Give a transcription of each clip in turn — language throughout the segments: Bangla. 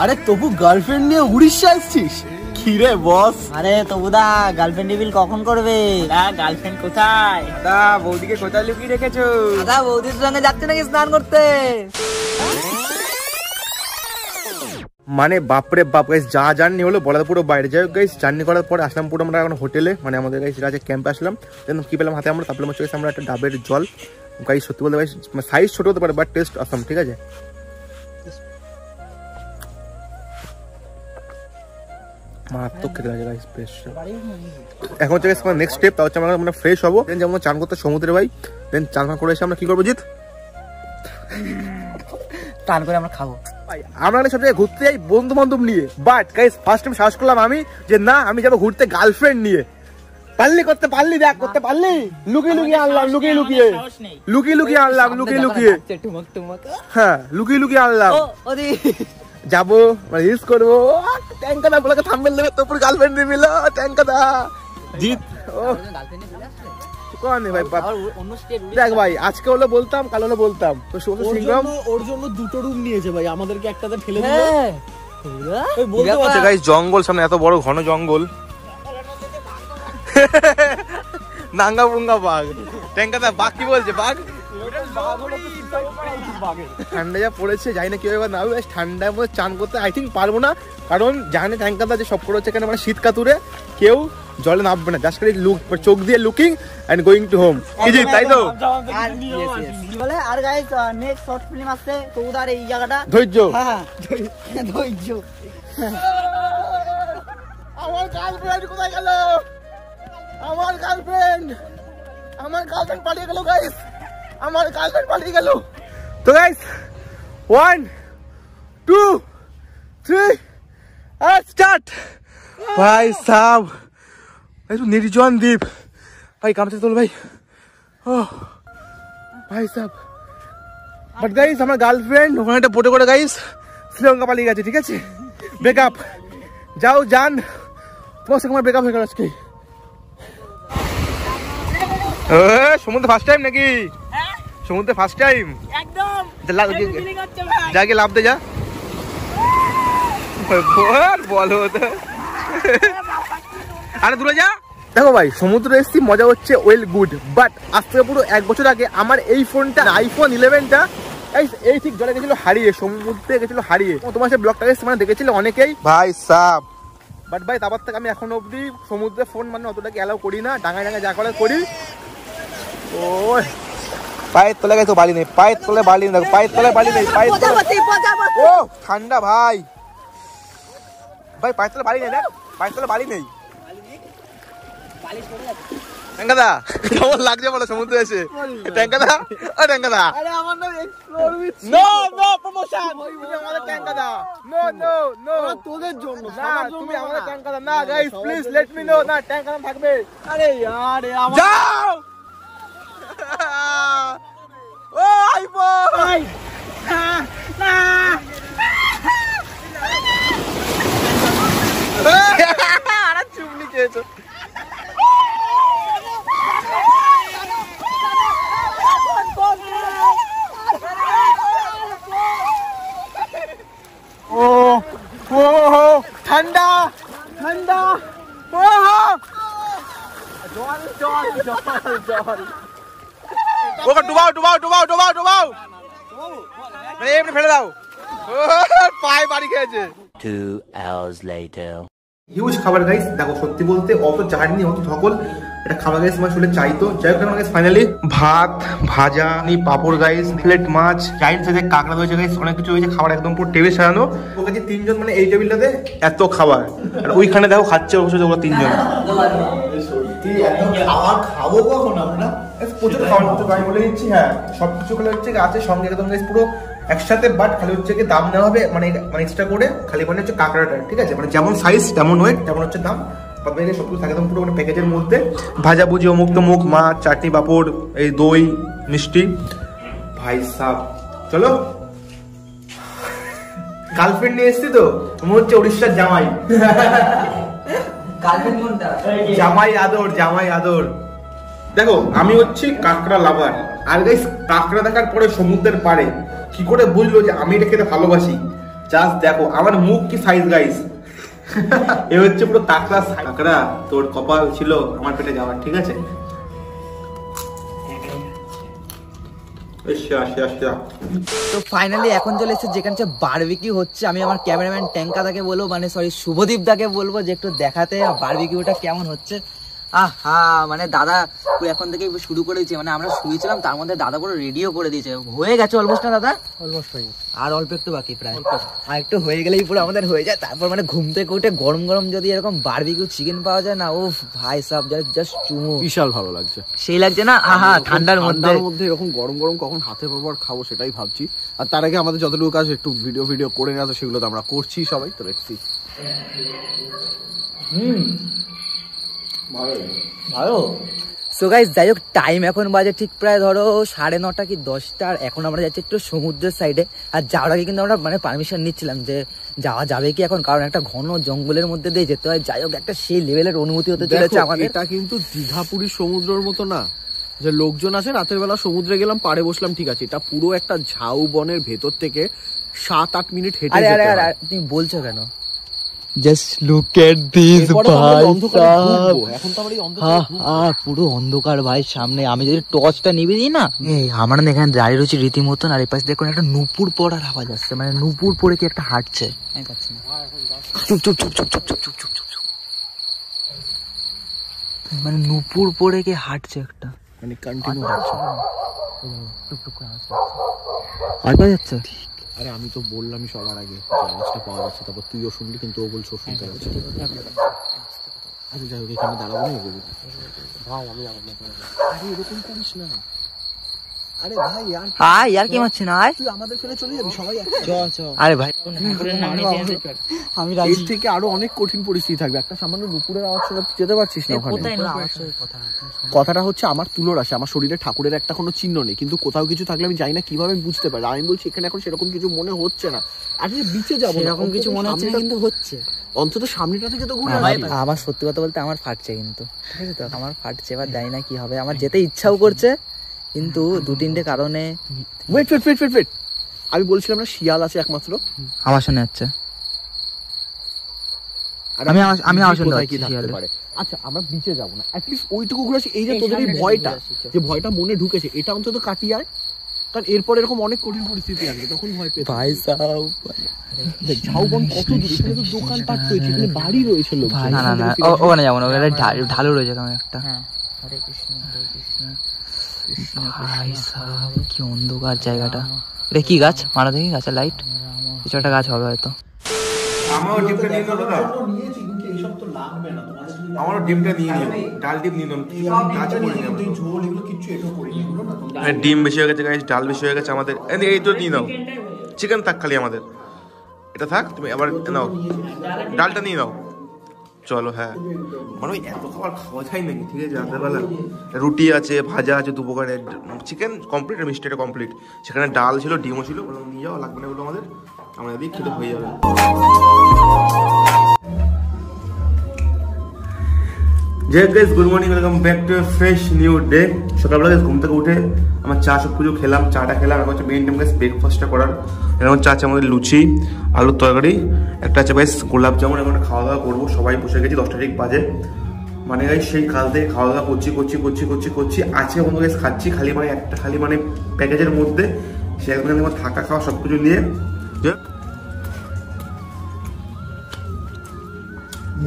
আরে তবু গার্লফ্রেন্ড নিয়ে উড়িষ্যা আসছিস? কি রে বস? আরে তবুদা গার্লফ্রেন্ড রিভিল কখন করবে? গার্লফ্রেন্ড কোথায়? দা বৌদিকে কোথায় লুকিয়ে রেখেছো? দাদা বৌদির সঙ্গে যাচ্ছে নাকি স্নান করতে? মানে বাপরে বাপ গাইস, যা জার্নি হলো বলার পুরো বাইরে। যাই হোক গাইস, জার্নি করার পর আসলাম পুরো আমরা এখন হোটেলে, মানে আমাদের গাইস রাজা ক্যাম্পে আসলাম। দেন কি পেলাম হাতে আমরা, তারপরে হচ্ছে আমরা একটা ডাবের জল। গাইস সত্যি বলতে গাইস সাইজ ছোট হতে পারে বাট টেস্ট অসাম, ঠিক আছে। মারাত্মক খেতে লাগে গাইস, বেশ। এখন হচ্ছে গাইস নেক্সট স্টেপ, তা হচ্ছে আমরা ফ্রেশ হবো, দেন যেমন চান করতে সমুদ্রে ভাই। দেন চান করে এসে আমরা কি করবো জিৎ? টান করে আমরা খাবো। আমরা সব জায়গায় ঘুরতে যাই বন্ধু বান্ধব নিয়ে, বাট গাইস ফার্স্ট টাইম সাহস করলাম আমি যে না, আমি যাবো ঘুরতে গার্লফ্রেন্ড নিয়ে। পারলি করতে পারলি, দেখ করতে পারলি। লুকিয়ে লুকিয়ে আনলাম, লুকিয়ে লুকিয়ে আনলাম, লুকিয়ে লুকিয়ে, হ্যাঁ লুকিয়ে লুকিয়ে আনলাম। যাবো রিলস করবো, ট্যাঙ্কা দা বলে থাম্বনেল দেবে, তোর গার্লফ্রেন্ড দিয়ে মিলো ট্যাঙ্কা দা জিৎ। ও দেখ ভাই, আজকে হলো বলতাম, কাল হলো বলতাম। তো ওর জন্য দুটো রুম নিয়েছে ভাই, আমাদেরকে একটাতে ঠেলে দিল। জঙ্গল সামনে, এত বড় ঘন জঙ্গল, নাঙ্গা পুঙ্গা বাঘ। ট্যাঙ্কাদা বাঘ কি বলছে? বাঘ ঠান্ডা যা পড়েছে, জানি না কি হবে না। ঠান্ডার মধ্যে চান করতে আই থিঙ্ক পারবো না, কারণ জানে ট্যাঙ্কাদা যে সব করে হচ্ছে এখানে মানে শীত কাতুরে কেউ জলে নামবে না, জাস্ট চোখ দিয়ে looking and going to home. কি তাই তো? আর গাইস নেক্সট শর্ট ফিল্ম আসছে তবুদার এই জায়গাটা ধৈর্য। হ্যাঁ ধৈর্য। আমার গার্লফ্রেন্ড কোথায় গেল? আমার গার্লফ্রেন্ড পালিয়ে গেল গাইস, আমার গার্লফ্রেন্ড পালিয়ে গেল। তো গাইস 1 2 3 আর স্টার্ট। ভাই সাব একটু নির্জন দ্বীপ ভাই, কামতে তোল ভাই। ও ভাই সাব, বাট গাইস আমার গার্লফ্রেন্ড ওখানে একটা বোটে করে গাইস শ্রীলঙ্কা পালিয়ে গেছে, ঠিক আছে। ব্রেকআপ, যাও যান, তোমার সঙ্গে আমার ব্রেকআপ হয়ে গেল আজকে। সমুদ্রে ফার্স্ট টাইম নাকি? সমুদ্রে ফার্স্ট টাইম একদম। যা গিয়ে লাভ দে, যা বলো। আরে দূরে যা। দেখো ভাই, সমুদ্রে এসেছি, মজা হচ্ছে, ওয়েল গুড, বাট আজ থেকে পুরো 1 বছর আগে আমার এই ফোনটা আইফোন 11টা এই ঠিক জলে গেছিল হারিয়ে, সমুদ্রে গেছিল হারিয়ে। তোমার সে ব্লগটা এসে মানে দেখেছিল অনেকেই ভাই সাব। বাট ভাই তারপর থেকে আমি এখন অব্দি সমুদ্রে ফোন মানে অতটাকে অ্যালাউ করি না, ডাঙায় ডাঙায় যা করে করি। ও পায়ের তলে গেছে বালি নেই, পায়ের তলে বালি নেই, পায়ের তলে বালি নেই, পায়ের তলে। ও ঠান্ডা ভাই, ভাই পায়ের তলে বালি নেই, দেখ পায়ের তলে বালি নেই। ট্যাঙ্কাদা কেমন লাগছে বলো সমুদ্রে এসে? ট্যাঙ্কাদা ও ট্যাঙ্কাদা, আরে আমার নাম explore with no no promotion, তুমি আমাদের ট্যাঙ্কাদা, নো নো নো, তোদের জন্য না, তুমি আমাদের ট্যাঙ্কাদা না। Guys please let me no, না ট্যাঙ্কাদা থাকবে। আরে यार যাও। ও আইফোন না আরে চুমনি খেয়েছো। ও ও ঠান্ডা ঠান্ডা, ও জল জল জল জল, ওকে ডুবাও ডুবাও ডুবাও ডুবাও ডুবাও, এমনি ফেলে দাও। পায়ে বাড়ি খেয়েছে। 2 hours later. হিউজ খাবার গাইস। দেখো সত্যি বলতে অত জার্নি অত ধকল, এটা খাবার গাইস আমার শুনে চাইতো। যাই হোক গাইস ফাইনালি ভাত ভাজা পাপড় গাইস, প্লেট মাছ, জাইন্ট সাইজের কাঁকড়া হয়েছে গাইস, অনেক কিছু হয়েছে। খাবার একদম পুরো টেবিল সাজানো। ওকে যে 3 জন মানে এই টেবিলটাতে এত খাবার, আর ওইখানে দেখো খাচ্ছে অবশ্যই ওরা 3 জন। সত্যি এত খাওয়া খাবো কখন আমরা? প্রচুর খাবার আমি বলে দিচ্ছি। হ্যাঁ সবকিছু গুলো হচ্ছে আছে সঙ্গে একদম গাইস পুরো একসাথে, বাট খালি হচ্ছে কি দাম নেওয়া হবে মানে এক্সট্রা করে, খালি মানে হচ্ছে কাঁকড়াটা, ঠিক আছে, মানে যেমন সাইজ তেমন ওয়েট তেমন হচ্ছে দাম। বাকি সবকিছু থাকে একদম পুরো মানে প্যাকেজের মধ্যে, ভাজা ভুজি অমুক তমুক, মাছ চাটনি পাপড়, এই দই মিষ্টি। ভাই সাব চলো, গার্লফ্রেন্ড নিয়ে এসছি তো, তুমি হচ্ছে উড়িষ্যার জামাই। জামাই আদর, জামাই আদর। দেখো আমি হচ্ছি কাঁকড়া লাভার, আর গাইস কাঁকড়া দেখার পরে সমুদ্রের পাড়ে কি করে বুঝলো যে আমি এটা খেতে ভালোবাসি? জাস্ট দেখো আমার মুখ কি সাইজ গাইস। এ হচ্ছে পুরো কাঁকড়া। কাঁকড়া তোর কপাল ছিল আমার পেটে যাওয়ার, ঠিক আছে? তো ফাইনালি এখন চলে এসেছে যেখানে বারবিকিউ হচ্ছে। আমি আমার ক্যামেরাম্যান ট্যাঙ্কা দাকে বলবো, মানে সরি শুভদীপ দাকে বলবো যে একটু দেখাতে বারবিকিউটা কেমন হচ্ছে। আহা মানে দাদা এখন থেকে শুরু করে দিয়েছে, মানে আমরা শুয়েছিলাম তার মধ্যে দাদা পুরো রেডিও করে দিয়েছে। হয়ে গেছে অলমোস্ট না দাদা? অলমোস্ট হয়ে গেছে, আর অল্প একটু বাকি, প্রায় আর একটু হয়ে গেলেই পুরো আমাদের হয়ে যায়। তারপর মানে ঘুম থেকে উঠে গরম গরম যদি এরকম বারবিকিউ চিকেন পাওয়া যায় না, ও ভাই সাহেব জাস্ট চুমু, বিশাল ভালো লাগছে। সেই লাগছে না? আহা ঠান্ডার মধ্যে এরকম গরম গরম কখন হাতে পাবো আর খাবো সেটাই ভাবছি। আর তার আগে আমাদের যতটুকু কাজ একটু ভিডিও করে নেওয়া, সেগুলো তো আমরা করছি সবাই, তো দেখছি। ভালো। সো গাইস যাই হোক, টাইম এখন বাজে ঠিক প্রায় ধরো 9:30 কি 10টা। আর এখন আমরা যাচ্ছি একটু সমুদ্রের সাইডে। আর যাওয়ার আগে কিন্তু আমরা মানে পারমিশন নিচ্ছিলাম যে যাওয়া যাবে কি এখন, কারণ একটা ঘন জঙ্গলের মধ্যে দিয়ে যেতে হয়। যাই হোক একটা সেই লেভেলের অনুমতি হতে চলেছে আমাদের। এটা কিন্তু দীঘা পুরীর সমুদ্রের মতো না যে লোকজন আছে রাতের বেলা সমুদ্রে গেলাম পাড়ে বসলাম, ঠিক আছে। এটা পুরো একটা ঝাউ বনের ভেতর থেকে 7-8 মিনিট হেঁটে যেতে হয়। আরে তুমি বলছো কেন? জাস্ট লুক এট দিস ভাই, এখন তো আমরা এই অন্ধকারে পুরো অন্ধকার ভাই সামনে। আমি যদি টর্চটা নিবে দিই না, আমরা এখানে দাঁড়িয়ে রয়েছি রীতিমতন। আর এই পাশে দেখুন একটা নুপুর পড়ার আওয়াজ আসছে, মানে নুপুর পড়ে কি একটা হাঁটছে। চুপ চুপ চুপ চুপ চুপ চুপ চুপ চুপ চুপ, মানে নুপুর পড়ে কি হাঁটছে একটা, মানে কন্টিনিউ হচ্ছে। আর পাওয়া যাচ্ছে? আরে আমি তো বললামই সবার আগে যে আওয়াজটা পাওয়া যাচ্ছে, তারপর তুইও শুনলি কিন্তু ও বলছে ও শুনতে পাচ্ছে। আরে যাই হোক এখানে দাঁড়াবো না, এগোবো ভাই। আমি আরে এরকম করিস না। আরে ভাই আর কি মারছি না, তুই আমাদের ফেলে চলে যাবি সবাই। আরে ভাই আমি এর থেকে আরো অনেক কঠিন পরিস্থিতি থাকবে। একটা সামান্য নুপুরের আওয়াজ শুনে যেতে পারছিস না ওখানে। কথাটা হচ্ছে আমার তুলোর আসে, আমার শরীরে ঠাকুরের একটা কোনো চিহ্ন নেই, কিন্তু কোথাও কিছু থাকলে আমি জানি না কিভাবে বুঝতে পারি। আমি বলছি এখানে এখন সেরকম কিছু মনে হচ্ছে না। আজকে বিচে যাবো, এরকম কিছু মনে হচ্ছে না, কিন্তু হচ্ছে। অন্তত সামনেটা থেকে তো ঘুরে আমার সত্যি কথা বলতে আমার ফাটছে, কিন্তু ঠিক আছে তো আমার ফাটছে। এবার জানি না কি হবে, আমার যেতে ইচ্ছাও করছে কিন্তু 2-3টে কারণে। ওয়েট, আমি বলছিলাম না শিয়াল আছে একমাত্র। আমার শুনে যাচ্ছে, আমি আমার শুনতে পাচ্ছি শিয়াল। আচ্ছা আমরা বিচে যাবো না, অ্যাটলিস্ট ওইটুকু ঘুরে আসি। এই যে তোদের এই ভয়টা, যে ভয়টা মনে ঢুকেছে, এটা অন্তত কাটিয়ে আয়। কারণ এরপর এরকম অনেক কঠিন পরিস্থিতি আসবে, তখন ভয় পেয়ে ভাই সাহেব। ঝাউবন কত দূর, এখানে তো দোকানপাট রয়েছে, এখানে বাড়ি রয়েছে লোক। না ওখানে যাবো না, ওখানে ঢালু রয়েছে কেমন একটা। হরে কৃষ্ণ ভাই সাহেব কি অন্ধকার জায়গাটা। এটা কি গাছ? মারা দেখি গাছের লাইট, কিছু একটা গাছ হবে হয়তো। আমারও ডিমটা নিয়ে নেবো না, আমারও ডিমটা নিয়ে নিও, ডাল ডিম নিয়ে নেব। ডিম বেশি হয়ে গেছে গাইস, ডাল বেশি হয়ে গেছে আমাদের। এই তো নিয়ে নাও, চিকেন থাক খালি আমাদের, এটা থাক। তুমি আবার নাও ডালটা নিয়ে নাও, চলো। হ্যাঁ মানে ওই এত খাবার খাওয়া যায় নাকি, ঠিক আছে? রাত্রেবেলা রুটি আছে, ভাজা আছে, দুপুরের চিকেন কমপ্লিট, মিষ্টিটা কমপ্লিট। সেখানে ডাল ছিল, ডিমও ছিল, নিয়ে যাওয়া লাগবে না বলো আমাদের, আমরা এদিকে খেতে হয়ে যাবে। Guys good morning, welcome back to fresh new day. সকালবেলা ঘুম থেকে উঠে আমার চা সব কিছু খেলাম, চাটা খেলাম। এখন হচ্ছে মেইন টাইম গাইস ব্রেকফাস্টটা করার। এখন চা আছে আমাদের লুচি, আলুর তরকারি, একটা আছে গাইস গোলাপ জামুন। এখন খাওয়া দাওয়া করবো, সবাই বসে গেছি, 10টা ঠিক বাজে। মানে গাইস সেই কাল থেকে খাওয়া দাওয়া করছি। আজকে বন্ধু গাইস খাচ্ছি খালি মানে একটা খালি মানে প্যাকেজের মধ্যে, সে একদম আমার থাকা খাওয়া সব কিছু নিয়ে।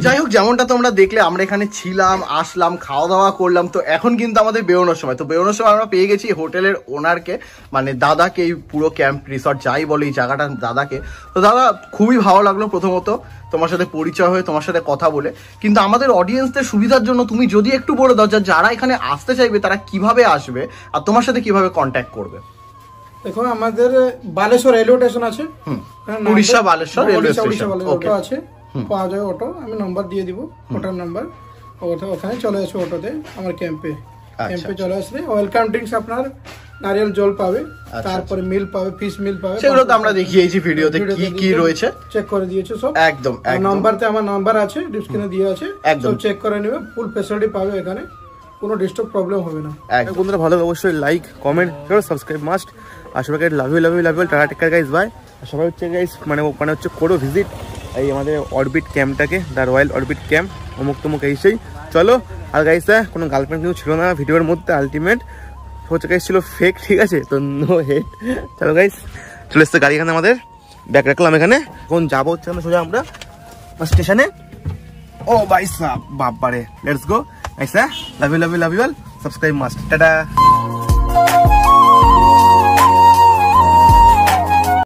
যাই হোক যেমনটা তোমরা দেখলে আমরা এখানে ছিলাম, আসলাম, খাওয়া দাওয়া করলাম। তো এখন কিন্তু আমাদের বেরোনোর সময়। তো বেরোনোর সময় আমরা পেয়ে গেছি হোটেলের ওনারকে, মানে দাদাকে, এই পুরো ক্যাম্প রিসর্ট যাই বলে এই জায়গাটা দাদাকে। তো দাদা খুবই ভালো লাগলো প্রথমত তোমার সাথে পরিচয় হয়ে, তোমার সাথে কথা বলে। কিন্তু আমাদের অডিয়েন্সদের সুবিধার জন্য তুমি যদি একটু বলে দাও যারা এখানে আসতে চাইবে তারা কিভাবে আসবে আর তোমার সাথে কিভাবে কন্ট্যাক্ট করবে। দেখো আমাদের বালেশ্বর রেলওয়ে স্টেশন আছে, উড়িষ্যা বালেশ্বর রেলওয়ে স্টেশন আছে, পাওয়া যায় অটো। আমি নাম্বার দিয়ে দিব, ওটার নাম্বার, ওখানে চলে আসবে অটোতে আমার ক্যাম্পে চলে আসলে। ওয়েলকাম ড্রিঙ্কস আপনার নারিয়েল জল পাবে, তারপরে মিল পাবে, ফিশ মিল পাবে, সেগুলো তো আমরা দেখিয়েছি ভিডিওতে কি কি রয়েছে, চেক করে দিয়েছে সব। একদম নাম্বারতে আমার নাম্বার আছে, ডিসক্রিপশনে দেওয়া আছে, সব চেক করে নেবে। ফুল ফ্যাসিলিটি পাবে এখানে, কোনো ডিস্টার্ব প্রবলেম হবে না। বন্ধুরা ভালো অবশ্যই লাইক, কমেন্ট, সাবস্ক্রাইব মাস্ট। আর সবাইকে love you, tata, take care guys, bye. সবাই হচ্ছে গাইস মানে ওখানে হচ্ছে করো ভিজিট এই আমাদের অরবিট ক্যাম্পটাকে, দ্য রয়্যাল অরবিট ক্যাম্প, অমুক তমুক এইসেই চলো। আর গাইস কোনো গার্লফ্রেন্ড কিন্তু ছিল না ভিডিওর মধ্যে, আলটিমেট হচ্ছে গাইস ছিল ফেক, ঠিক আছে, তো নো হেট। চলো গাইস চলে এসছে গাড়ি এখানে, আমাদের ব্যাগ রাখলাম এখানে, এখন যাবো হচ্ছে সোজা আমরা স্টেশনে। ও ভাই সাব বাপ বারে, let's go guys, love you love you love you all, subscribe must, tata.